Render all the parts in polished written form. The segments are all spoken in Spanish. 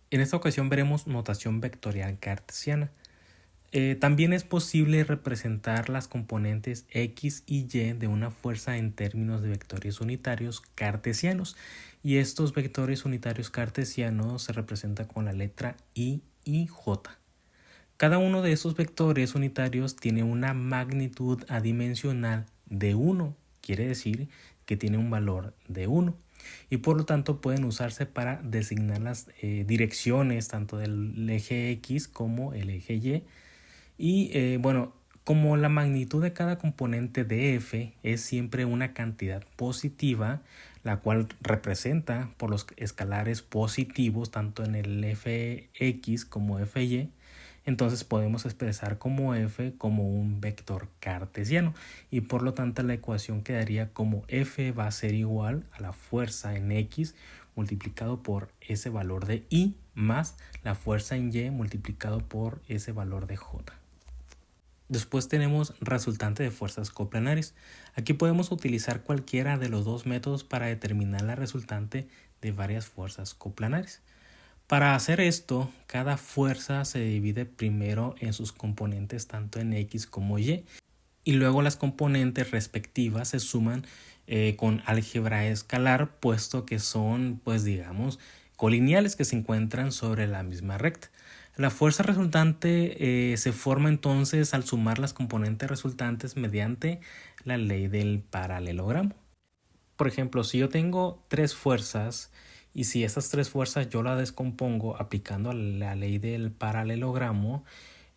En esta ocasión veremos notación vectorial cartesiana. También es posible representar las componentes X y Y de una fuerza en términos de vectores unitarios cartesianos. Y estos vectores unitarios cartesianos se representan con la letra I y J. Cada uno de esos vectores unitarios tiene una magnitud adimensional de 1. Quiere decir que tiene un valor de 1. Y por lo tanto pueden usarse para designar las direcciones tanto del eje X como el eje Y. Y bueno, como la magnitud de cada componente de f es siempre una cantidad positiva, la cual representa por los escalares positivos tanto en el fx como fy, entonces podemos expresar como f como un vector cartesiano y por lo tanto la ecuación quedaría como f va a ser igual a la fuerza en x multiplicado por ese valor de i más la fuerza en y multiplicado por ese valor de j. Después tenemos resultante de fuerzas coplanares. Aquí podemos utilizar cualquiera de los dos métodos para determinar la resultante de varias fuerzas coplanares. Para hacer esto, cada fuerza se divide primero en sus componentes tanto en X como Y y luego las componentes respectivas se suman con álgebra escalar, puesto que son, pues digamos, colineales que se encuentran sobre la misma recta. La fuerza resultante se forma entonces al sumar las componentes resultantes mediante la ley del paralelogramo. Por ejemplo, si yo tengo tres fuerzas y si esas tres fuerzas yo las descompongo aplicando la ley del paralelogramo,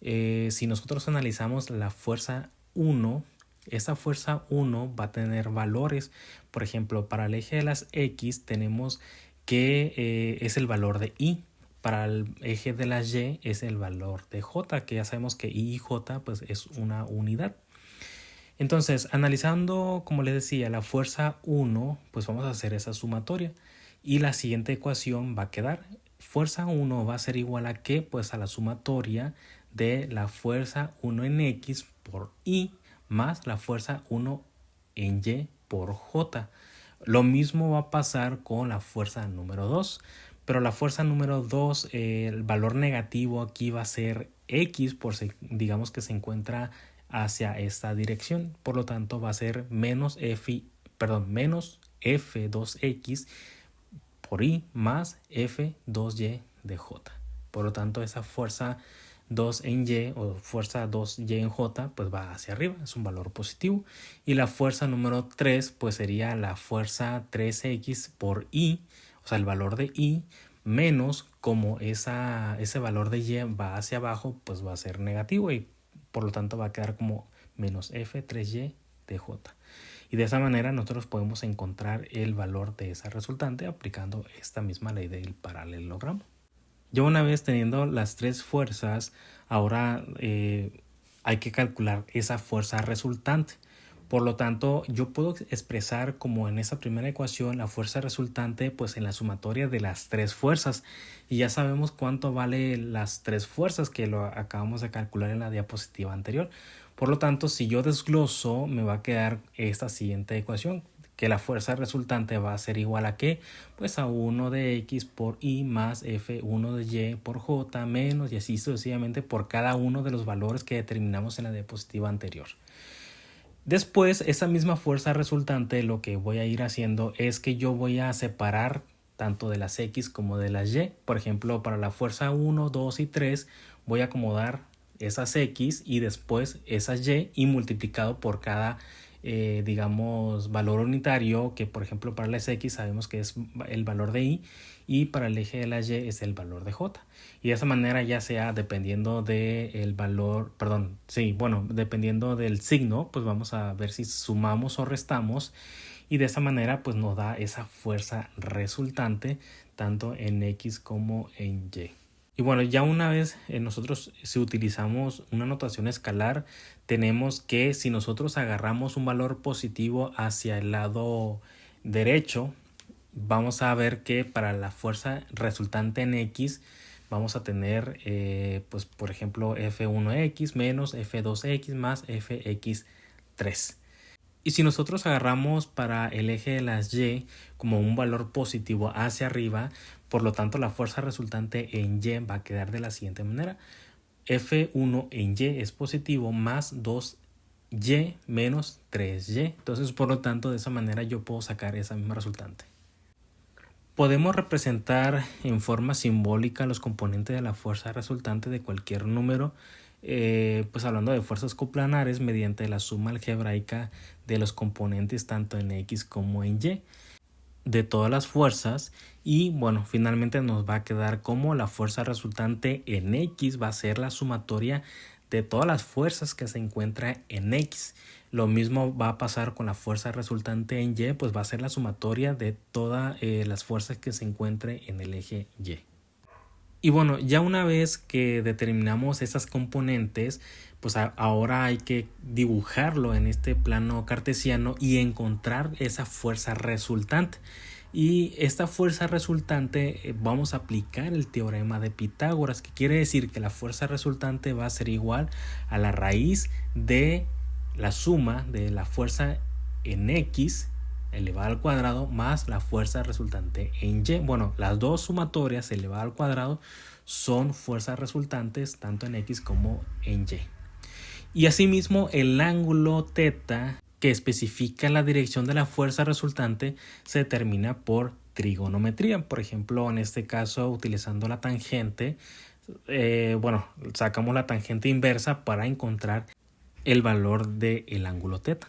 si nosotros analizamos la fuerza 1, esa fuerza 1 va a tener valores. Por ejemplo, para el eje de las X tenemos que es el valor de I. Para el eje de las Y es el valor de J, que ya sabemos que I y J pues, es una unidad. Entonces, analizando, como les decía, la fuerza 1, pues vamos a hacer esa sumatoria. Y la siguiente ecuación va a quedar, fuerza 1 va a ser igual a ¿qué? Pues a la sumatoria de la fuerza 1 en X por I más la fuerza 1 en Y por J. Lo mismo va a pasar con la fuerza número 2. Pero la fuerza número 2, el valor negativo aquí va a ser X, por si digamos que se encuentra hacia esta dirección. Por lo tanto, va a ser menos F2X por I más F2Y de J. Por lo tanto, esa fuerza 2 en Y o fuerza 2Y en J pues va hacia arriba, es un valor positivo. Y la fuerza número 3 pues sería la fuerza 3X por I, o sea el valor de I menos como ese valor de Y va hacia abajo pues va a ser negativo y por lo tanto va a quedar como menos F3Y de J. Y de esa manera nosotros podemos encontrar el valor de esa resultante aplicando esta misma ley del paralelogramo. Ya una vez teniendo las tres fuerzas, ahora hay que calcular esa fuerza resultante. Por lo tanto, yo puedo expresar como en esa primera ecuación la fuerza resultante pues en la sumatoria de las tres fuerzas. Y ya sabemos cuánto vale las tres fuerzas que lo acabamos de calcular en la diapositiva anterior. Por lo tanto, si yo desgloso, me va a quedar esta siguiente ecuación, que la fuerza resultante va a ser igual a ¿qué? Pues a 1 de X por I más F1 de Y por J menos y así sucesivamente por cada uno de los valores que determinamos en la diapositiva anterior. Después, esa misma fuerza resultante lo que voy a ir haciendo es que yo voy a separar tanto de las X como de las Y. Por ejemplo, para la fuerza 1, 2 y 3 voy a acomodar esas X y después esas Y multiplicado por cada digamos valor unitario, que por ejemplo para las X sabemos que es el valor de I y para el eje de la Y es el valor de J. Y de esa manera ya sea dependiendo del valor, dependiendo del signo, pues vamos a ver si sumamos o restamos y de esa manera pues nos da esa fuerza resultante tanto en X como en Y. Y bueno, ya una vez nosotros si utilizamos una notación escalar, tenemos que si nosotros agarramos un valor positivo hacia el lado derecho, vamos a ver que para la fuerza resultante en X vamos a tener, pues por ejemplo, F1X menos F2X más Fx3. Y si nosotros agarramos para el eje de las y como un valor positivo hacia arriba, por lo tanto la fuerza resultante en y va a quedar de la siguiente manera. F1 en y es positivo más 2y menos 3y. Entonces, por lo tanto, de esa manera yo puedo sacar esa misma resultante. Podemos representar en forma simbólica los componentes de la fuerza resultante de cualquier número, pues hablando de fuerzas coplanares mediante la suma algebraica de los componentes tanto en X como en Y de todas las fuerzas, y bueno, finalmente nos va a quedar como la fuerza resultante en X va a ser la sumatoria de todas las fuerzas que se encuentran en X. Lo mismo va a pasar con la fuerza resultante en Y, pues va a ser la sumatoria de todas las fuerzas que se encuentren en el eje Y. Y bueno, ya una vez que determinamos esas componentes, pues ahora hay que dibujarlo en este plano cartesiano y encontrar esa fuerza resultante. Y esta fuerza resultante vamos a aplicar el teorema de Pitágoras, que quiere decir que la fuerza resultante va a ser igual a la raíz de la suma de la fuerza en X elevada al cuadrado más la fuerza resultante en Y. Bueno, las dos sumatorias elevada al cuadrado son fuerzas resultantes tanto en X como en Y. Y asimismo el ángulo θ que especifica la dirección de la fuerza resultante se determina por trigonometría. Por ejemplo, en este caso utilizando la tangente, sacamos la tangente inversa para encontrar el valor del ángulo θ.